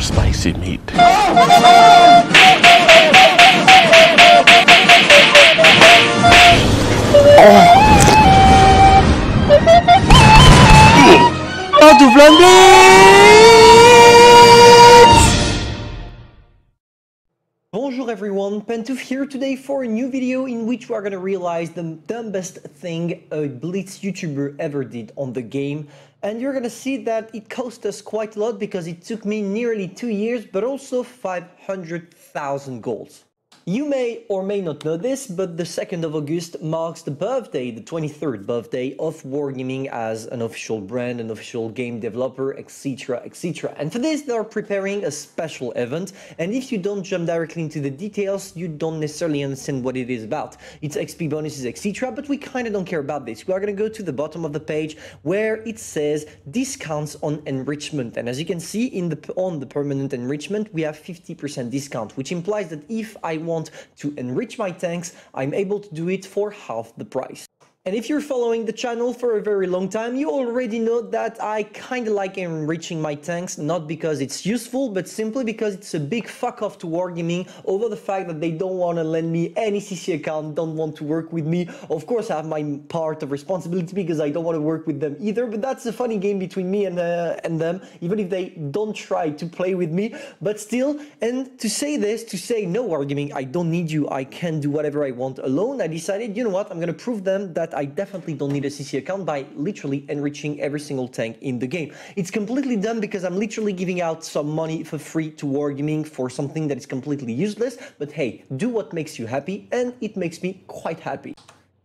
spicy meat. Bonjour everyone, Pantoufleee here today for a new video in which we are gonna realize the dumbest thing a Blitz YouTuber ever did on the game. And you're gonna see that it cost us quite a lot because it took me nearly 2 years, but also 500,000 golds. You may or may not know this, but the 2nd of August marks the birthday, the 23rd birthday of Wargaming as an official brand, an official game developer, etc, etc. And for this, they're preparing a special event, and if you don't jump directly into the details, you don't necessarily understand what it is about. It's XP bonuses, etc, but we kind of don't care about this. We are going to go to the bottom of the page where it says discounts on enrichment, and as you can see on the permanent enrichment, we have 50% discount, which implies that if I want to enrich my tanks, I'm able to do it for half the price. And if you're following the channel for a very long time, you already know that I kind of like enriching my tanks, not because it's useful, but simply because it's a big fuck off to Wargaming over the fact that they don't want to lend me any CC account, don't want to work with me. Of course, I have my part of responsibility because I don't want to work with them either, but that's a funny game between me and them, even if they don't try to play with me, but still. And to say this, to say, no Wargaming, I don't need you, I can do whatever I want alone, I decided, you know what, I'm going to prove them that I definitely don't need a CC account by literally enriching every single tank in the game. It's completely dumb because I'm literally giving out some money for free to Wargaming for something that is completely useless, but hey, do what makes you happy, and it makes me quite happy.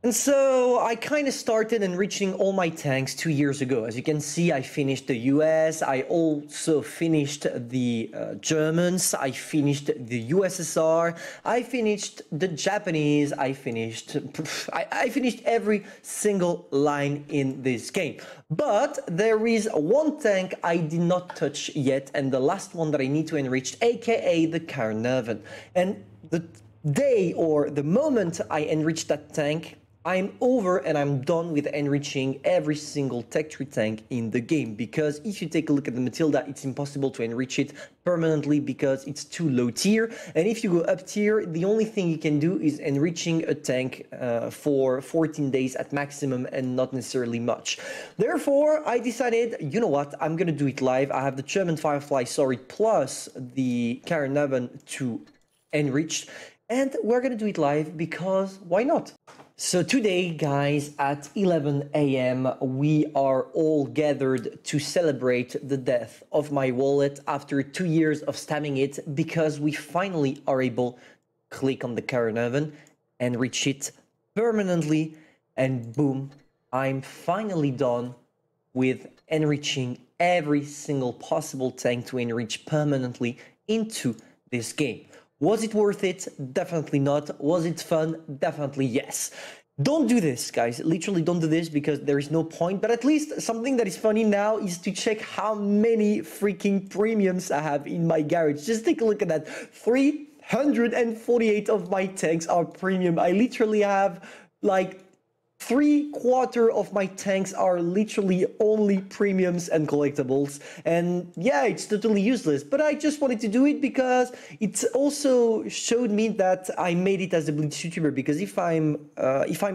And so I kind of started enriching all my tanks 2 years ago. As you can see, I finished the US, I also finished the Germans, I finished the USSR, I finished the Japanese, I finished every single line in this game. But there is one tank I did not touch yet, and the last one that I need to enrich, aka the Carnarvon. And the day or the moment I enrich that tank, I'm over and I'm done with enriching every single tech tree tank in the game, because if you take a look at the Matilda, it's impossible to enrich it permanently because it's too low tier, and if you go up tier, the only thing you can do is enriching a tank for 14 days at maximum and not necessarily much. Therefore, I decided, you know what, I'm gonna do it live. I have the German Firefly, sorry, plus the Carnarvon to enrich, and we're gonna do it live because why not? So today, guys, at 11 AM, we are all gathered to celebrate the death of my wallet after 2 years of spamming it, because we finally are able to click on the Carnarvon, enrich it permanently, and boom, I'm finally done with enriching every single possible tank to enrich permanently into this game. Was it worth it? Definitely not. Was it fun? Definitely yes. Don't do this, guys. Literally don't do this because there is no point. But at least something that is funny now is to check how many freaking premiums I have in my garage. Just take a look at that. 348 of my tanks are premium. I literally have like 3/4 of my tanks are literally only premiums and collectibles, and yeah, it's totally useless, but I just wanted to do it because it also showed me that I made it as a Blitz YouTuber, because if I'm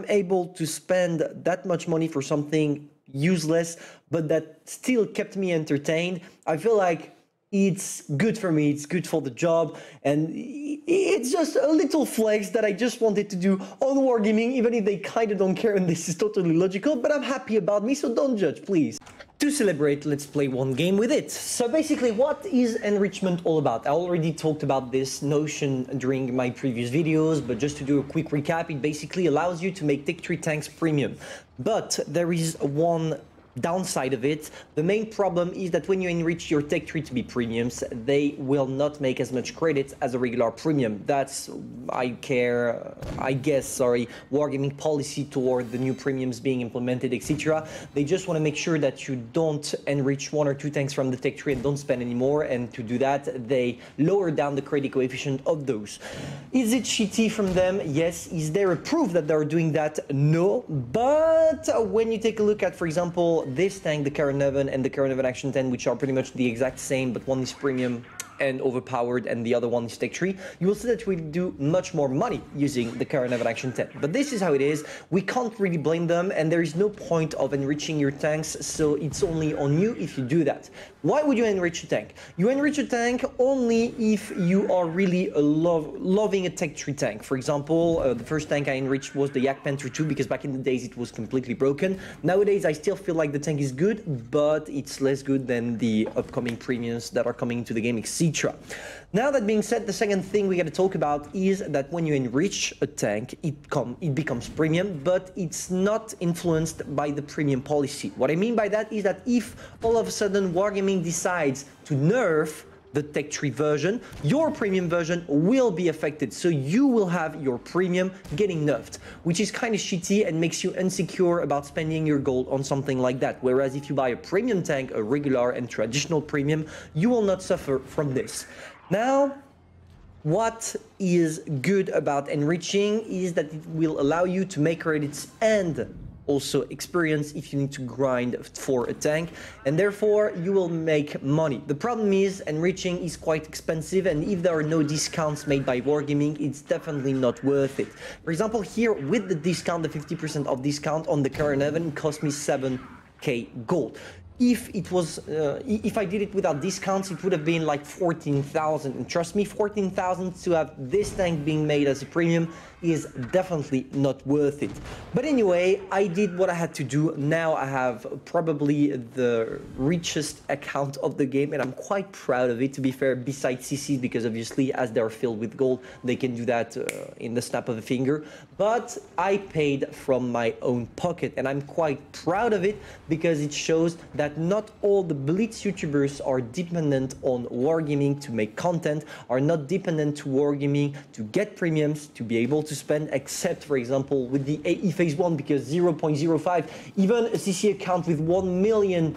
able to spend that much money for something useless but that still kept me entertained, I feel like it's good for me, it's good for the job, and it's just a little flex that I just wanted to do on Wargaming, even if they kind of don't care, and this is totally logical, but I'm happy about me, so don't judge, please. To celebrate, let's play one game with it. So basically, what is enrichment all about? I already talked about this notion during my previous videos, but just to do a quick recap, it basically allows you to make tech tree tanks premium. But there is one downside of it. The main problem is that when you enrich your tech tree to be premiums, they will not make as much credits as a regular premium. That's, I guess, Wargaming policy toward the new premiums being implemented, etc. They just want to make sure that you don't enrich 1 or 2 tanks from the tech tree and don't spend any more, and to do that, they lower down the credit coefficient of those. Is it shitty from them? Yes. Is there a proof that they're doing that? No. But when you take a look at, for example, this tank, the Carnarvon and the Carnarvon Action 10, which are pretty much the exact same, but one is premium, and overpowered and the other one is Tech Tree, you will see that we do much more money using the current Action 10. But this is how it is. We can't really blame them, and there is no point of enriching your tanks, so it's only on you if you do that. Why would you enrich a tank? You enrich a tank only if you are really loving a Tech Tree tank. For example, the first tank I enriched was the Yak Panther 2 because back in the days it was completely broken. Nowadays I still feel like the tank is good, but it's less good than the upcoming premiums that are coming into the game, etc. Now that being said, the second thing we got to talk about is that when you enrich a tank, it becomes premium, but it's not influenced by the premium policy. What I mean by that is that if all of a sudden Wargaming decides to nerf the Tech Tree version, your premium version will be affected. So you will have your premium getting nerfed, which is kind of shitty and makes you insecure about spending your gold on something like that. Whereas if you buy a premium tank, a regular and traditional premium, you will not suffer from this. Now, what is good about enriching is that it will allow you to make credits and also experience if you need to grind for a tank, and therefore you will make money. The problem is enriching is quite expensive, and if there are no discounts made by Wargaming, it's definitely not worth it. For example, here with the discount, the 50% off discount on the current event, it cost me 7k gold. If it was, if I did it without discounts, it would have been like 14,000. And trust me, 14,000 to have this tank being made as a premium is definitely not worth it. But anyway, I did what I had to do. Now I have probably the richest account of the game, and I'm quite proud of it, to be fair, besides CC, because obviously as they're filled with gold, they can do that in the snap of a finger. But I paid from my own pocket, and I'm quite proud of it because it shows that not all the Blitz YouTubers are dependent on Wargaming to make content, are not dependent to Wargaming to get premiums, to be able to spend, except for example with the AE Phase 1, because 0.05, even a CC account with 1 million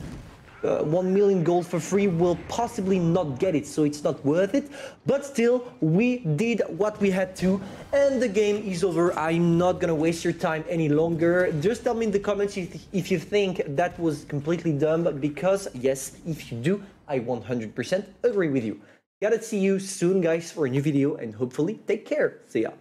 gold for free will possibly not get it, so it's not worth it. But still, we did what we had to, and the game is over. I'm not gonna waste your time any longer. Just tell me in the comments if you think that was completely dumb, because yes, if you do, I 100% agree with you. Gotta see you soon, guys, for a new video, and hopefully take care. See ya.